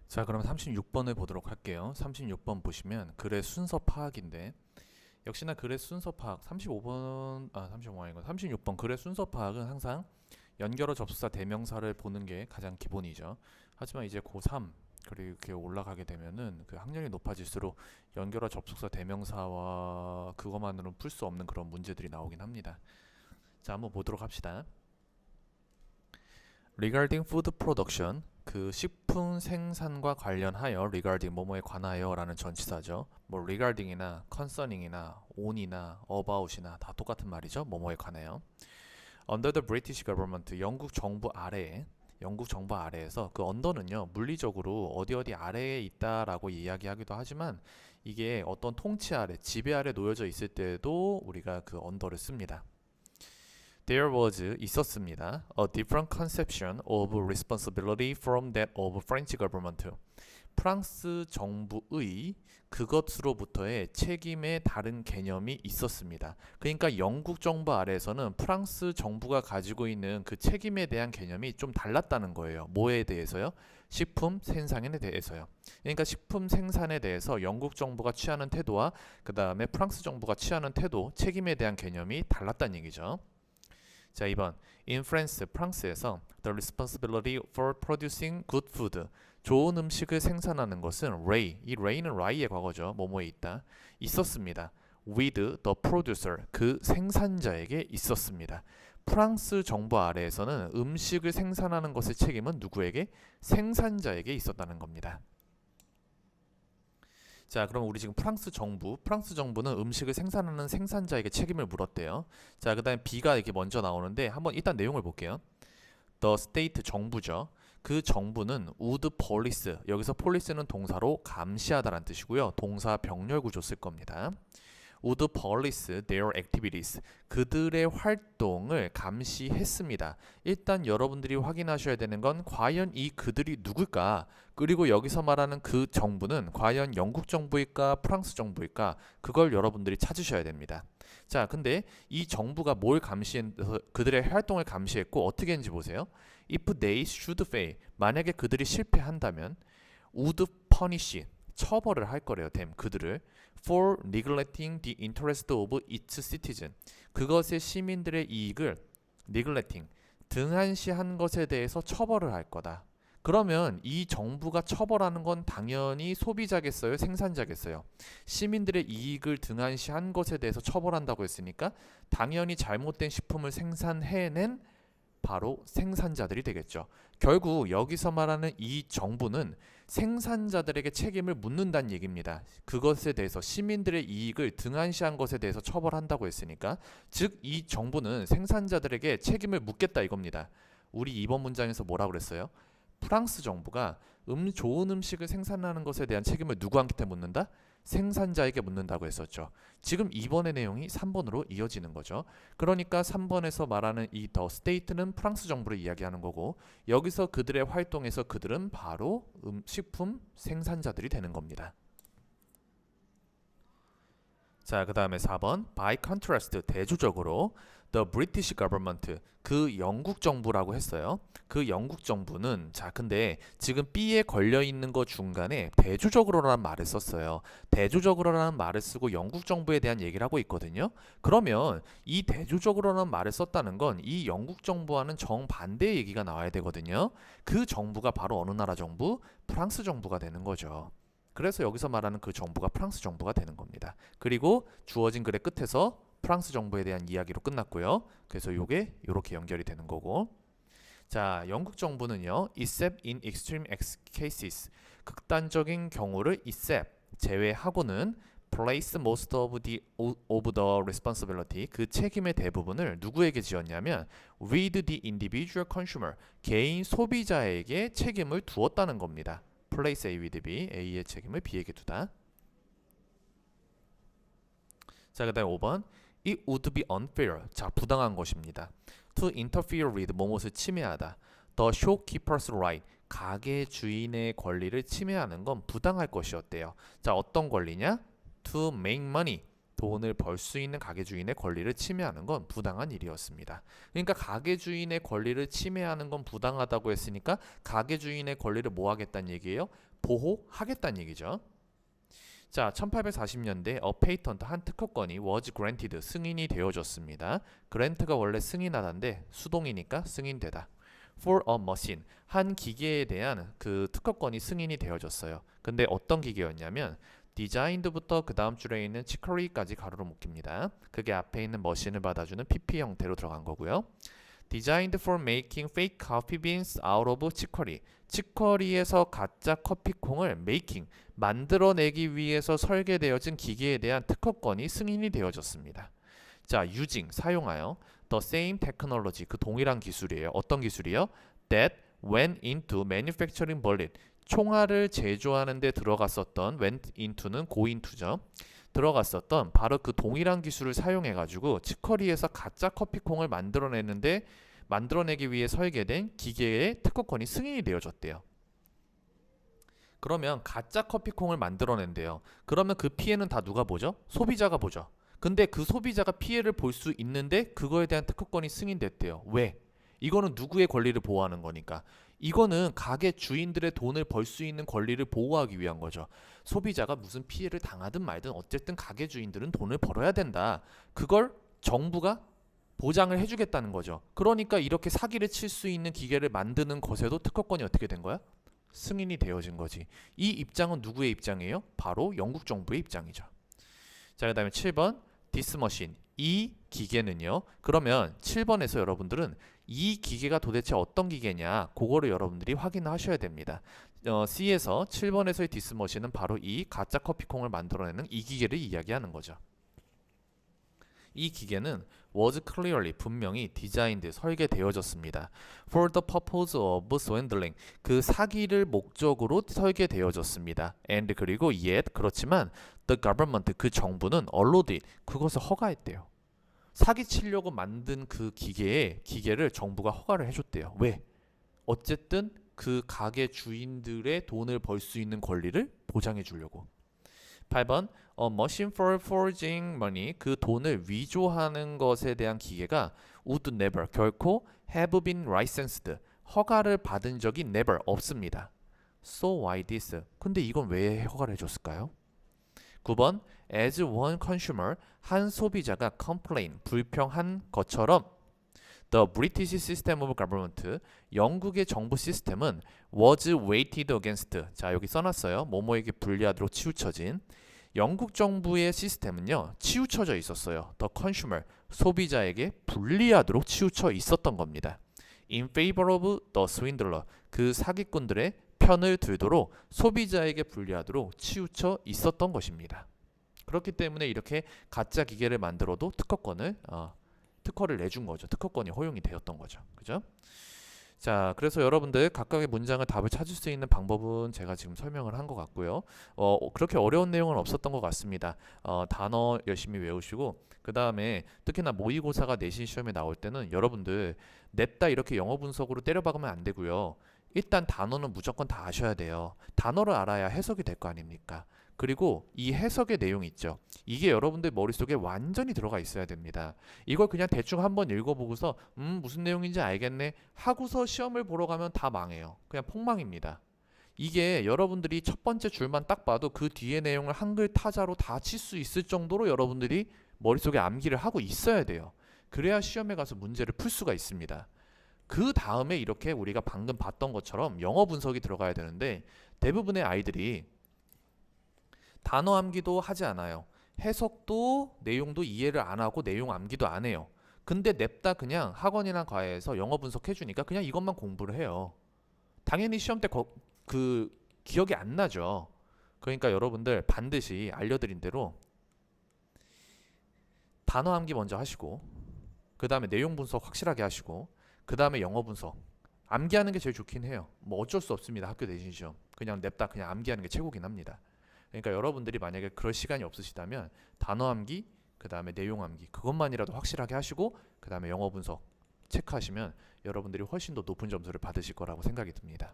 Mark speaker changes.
Speaker 1: 자, 그럼 36번을 보도록 할게요. 36번 보시면 글의 순서 파악인데 역시나 글의 순서 파악 35번이고 36번 글의 순서 파악은 항상 연결어 접속사 대명사를 보는 게 가장 기본이죠. 하지만 이제 고3 그리고 이렇게 올라가게 되면은 그 학년이 높아질수록 연결어 접속사 대명사와 그것만으로는 풀 수 없는 그런 문제들이 나오긴 합니다. 자, 한번 보도록 합시다. Regarding food production, 그 식품 생산과 관련하여 regarding 뭐뭐에 관하여라는 전치사죠. 뭐 regarding이나 concerning이나 on이나 about이나 다 똑같은 말이죠. 뭐뭐에 관해요. Under the British government, 영국 정부 아래에서 그 under는요 물리적으로 어디 어디 아래에 있다라고 이야기하기도 하지만 이게 어떤 통치 아래, 지배 아래 놓여져 있을 때도 우리가 그 under를 씁니다. There was 있었습니다. A different conception of responsibility from that of French government. 프랑스 정부의 그것으로부터의 책임의 다른 개념이 있었습니다. 그러니까 영국 정부 아래에서는 프랑스 정부가 가지고 있는 그 책임에 대한 개념이 좀 달랐다는 거예요. 뭐에 대해서요? 식품 생산에 대해서요. 그러니까 식품 생산에 대해서 영국 정부가 취하는 태도와 그 다음에 프랑스 정부가 취하는 태도, 책임에 대한 개념이 달랐다는 얘기죠. 자, 2번. In France, 프랑스에서 the responsibility for producing good food, 좋은 음식을 생산하는 것은 이 lay는 lie의 과거죠. 뭐뭐에 있다. 있었습니다. with the producer, 그 생산자에게 있었습니다. 프랑스 정부 아래에서는 음식을 생산하는 것의 책임은 누구에게? 생산자에게 있었다는 겁니다. 자, 그럼 우리 지금 프랑스 정부는 음식을 생산하는 생산자에게 책임을 물었대요. 자, 그다음에 B가 이렇게 먼저 나오는데 한번 일단 내용을 볼게요. The state 정부죠. 그 정부는 would police, 여기서 police는 동사로 감시하다라는 뜻이고요. 동사 병렬 구조 쓸 겁니다. would police their activities, 그들의 활동을 감시했습니다. 일단 여러분들이 확인하셔야 되는 건 과연 이 그들이 누굴까? 그리고 여기서 말하는 그 정부는 과연 영국 정부일까? 프랑스 정부일까? 그걸 여러분들이 찾으셔야 됩니다. 자, 근데 이 정부가 뭘 감시해서 그들의 활동을 감시했고 어떻게 했는지 보세요. If they should fail, 만약에 그들이 실패한다면 would punish, 처벌을 할 거래요. 그들을 for neglecting the interest of its citizen, 그것의 시민들의 이익을 neglecting, 등한시한 것에 대해서 처벌을 할 거다. 그러면 이 정부가 처벌하는 건 당연히 소비자겠어요? 생산자겠어요? 시민들의 이익을 등한시한 것에 대해서 처벌한다고 했으니까 당연히 잘못된 식품을 생산해낸 바로 생산자들이 되겠죠. 결국 여기서 말하는 이 정부는 생산자들에게 책임을 묻는다는 얘기입니다. 그것에 대해서 시민들의 이익을 등한시한 것에 대해서 처벌한다고 했으니까, 즉 이 정부는 생산자들에게 책임을 묻겠다 이겁니다. 우리 이번 문장에서 뭐라고 그랬어요? 프랑스 정부가 좋은 음식을 생산하는 것에 대한 책임을 누구한테 묻는다? 생산자에게 묻는다고 했었죠. 지금 2번의 내용이 3번으로 이어지는 거죠. 그러니까 3번에서 말하는 이 더 스테이트는 프랑스 정부를 이야기하는 거고, 여기서 그들의 활동에서 그들은 바로 식품 생산자들이 되는 겁니다. 자, 그 다음에 4번. By contrast, 대조적으로 the British government, 그 영국 정부라고 했어요. 그 영국 정부는, 자, 근데 지금 B에 걸려 있는 거 중간에 대조적으로라는 말을 썼어요. 대조적으로라는 말을 쓰고 영국 정부에 대한 얘기를 하고 있거든요. 그러면 이 대조적으로라는 말을 썼다는 건 이 영국 정부와는 정반대의 얘기가 나와야 되거든요. 그 정부가 바로 어느 나라 정부? 프랑스 정부가 되는 거죠. 그래서 여기서 말하는 그 정부가 프랑스 정부가 되는 겁니다. 그리고 주어진 글의 끝에서 프랑스 정부에 대한 이야기로 끝났고요. 그래서 이게 이렇게 연결이 되는 거고. 자, 영국 정부는요, except in extreme cases, 극단적인 경우를 except, 제외하고는 place most of the responsibility, 그 책임의 대부분을 누구에게 지었냐면 with the individual consumer, 개인 소비자에게 책임을 두었다는 겁니다. place A with B, A의 책임을 B에게 두다. 자, 그 다음에 5번. It would be unfair, 자, 부당한 것입니다. To interfere with, 뭐뭇을 침해하다. The shopkeeper's right, 가게 주인의 권리를 침해하는 건 부당할 것이었대요. 자, 어떤 권리냐? To make money, 돈을 벌 수 있는 가게 주인의 권리를 침해하는 건 부당한 일이었습니다. 그러니까 가게 주인의 권리를 침해하는 건 부당하다고 했으니까 가게 주인의 권리를 뭐 하겠다는 얘기예요? 보호하겠다는 얘기죠. 자, 1840년대 patent 한 특허권이 was granted 승인이 되어졌습니다. grant가 원래 승인하다인데 수동이니까 승인되다. for a machine 한 기계에 대한 그 특허권이 승인이 되어졌어요. 근데 어떤 기계였냐면 designed부터 그 다음 줄에 있는 chicory까지 가로로 묶입니다. 그게 앞에 있는 머신을 받아주는 PP 형태로 들어간 거고요. Designed for making fake coffee beans out of chicory. 치커리에서 가짜 커피콩을 making, 만들어내기 위해서 설계되어진 기계에 대한 특허권이 승인이 되어졌습니다. 자, using, 사용하여 the same technology, 그 동일한 기술이에요. 어떤 기술이요? That went into manufacturing bullet. 총알을 제조하는 데 들어갔었던 went into는 go into죠. 들어갔었던 바로 그 동일한 기술을 사용해 가지고 치커리에서 가짜 커피콩을 만들어내기 위해 설계된 기계의 특허권이 승인이 되어졌대요. 그러면 가짜 커피콩을 만들어낸대요. 그러면 그 피해는 다 누가 보죠? 소비자가 보죠. 근데 그 소비자가 피해를 볼 수 있는데 그거에 대한 특허권이 승인됐대요. 왜? 이거는 누구의 권리를 보호하는 거니까. 이거는 가게 주인들의 돈을 벌 수 있는 권리를 보호하기 위한 거죠. 소비자가 무슨 피해를 당하든 말든 어쨌든 가게 주인들은 돈을 벌어야 된다. 그걸 정부가 보장을 해주겠다는 거죠. 그러니까 이렇게 사기를 칠 수 있는 기계를 만드는 것에도 특허권이 어떻게 된 거야? 승인이 되어진 거지. 이 입장은 누구의 입장이에요? 바로 영국 정부의 입장이죠. 자, 그 다음에 7번 this machine. 이 기계는요. 그러면 7번에서 여러분들은 이 기계가 도대체 어떤 기계냐 그거를 여러분들이 확인하셔야 됩니다. C에서 7번에서의 this machine은 바로 이 가짜 커피콩을 만들어내는 이 기계를 이야기하는 거죠. 이 기계는 was clearly 분명히 designed 설계되어졌습니다. For the purpose of swindling 그 사기를 목적으로 설계되어졌습니다. And 그리고 yet 그렇지만 the government 그 정부는 allowed it 그것을 허가했대요. 사기 치려고 만든 그 기계를 정부가 허가를 해줬대요. 왜? 어쨌든 그 가게 주인들의 돈을 벌 수 있는 권리를 보장해 주려고. 8번 A machine for forging money 그 돈을 위조하는 것에 대한 기계가 would never 결코 have been licensed 허가를 받은 적이 never 없습니다. So why this? 근데 이건 왜 허가를 해줬을까요? 9번 As one consumer 한 소비자가 complain 불평한 것처럼 The British system of government 영국의 정부 시스템은 was weighted against 자 여기 써놨어요. 뭐뭐에게 불리하도록 치우쳐진 영국 정부의 시스템은요 치우쳐져 있었어요. The consumer 소비자에게 불리하도록 치우쳐 있었던 겁니다. In favor of the swindler 그 사기꾼들의 편을 들도록 소비자에게 불리하도록 치우쳐 있었던 것입니다. 그렇기 때문에 이렇게 가짜 기계를 만들어도 특허를 내준 거죠. 특허권이 허용이 되었던 거죠. 그죠? 자, 그래서 여러분들 각각의 문장을 답을 찾을 수 있는 방법은 제가 지금 설명을 한 것 같고요. 그렇게 어려운 내용은 없었던 것 같습니다. 단어 열심히 외우시고 그 다음에 특히나 모의고사가 내신 시험에 나올 때는 여러분들 냅다 이렇게 영어 분석으로 때려박으면 안 되고요. 일단 단어는 무조건 다 아셔야 돼요. 단어를 알아야 해석이 될 거 아닙니까? 그리고 이 해석의 내용 있죠. 이게 여러분들 머릿속에 완전히 들어가 있어야 됩니다. 이걸 그냥 대충 한번 읽어보고서 무슨 내용인지 알겠네 하고서 시험을 보러 가면 다 망해요. 그냥 폭망입니다. 이게 여러분들이 첫 번째 줄만 딱 봐도 그 뒤에 내용을 한글 타자로 다 칠 수 있을 정도로 여러분들이 머릿속에 암기를 하고 있어야 돼요. 그래야 시험에 가서 문제를 풀 수가 있습니다. 그 다음에 이렇게 우리가 방금 봤던 것처럼 영어 분석이 들어가야 되는데 대부분의 아이들이 단어 암기도 하지 않아요. 해석도 내용도 이해를 안 하고 내용 암기도 안 해요. 근데 냅다 그냥 학원이나 과외에서 영어 분석해 주니까 그냥 이것만 공부를 해요. 당연히 시험 때 그 기억이 안 나죠. 그러니까 여러분들 반드시 알려드린 대로 단어 암기 먼저 하시고 그 다음에 내용 분석 확실하게 하시고 그 다음에 영어 분석 암기하는 게 제일 좋긴 해요. 뭐 어쩔 수 없습니다. 학교 내신 시험 그냥 냅다 그냥 암기하는 게 최고긴 합니다. 그러니까 여러분들이 만약에 그럴 시간이 없으시다면 단어 암기 그 다음에 내용 암기 그것만이라도 확실하게 하시고 그 다음에 영어 분석 체크하시면 여러분들이 훨씬 더 높은 점수를 받으실 거라고 생각이 듭니다.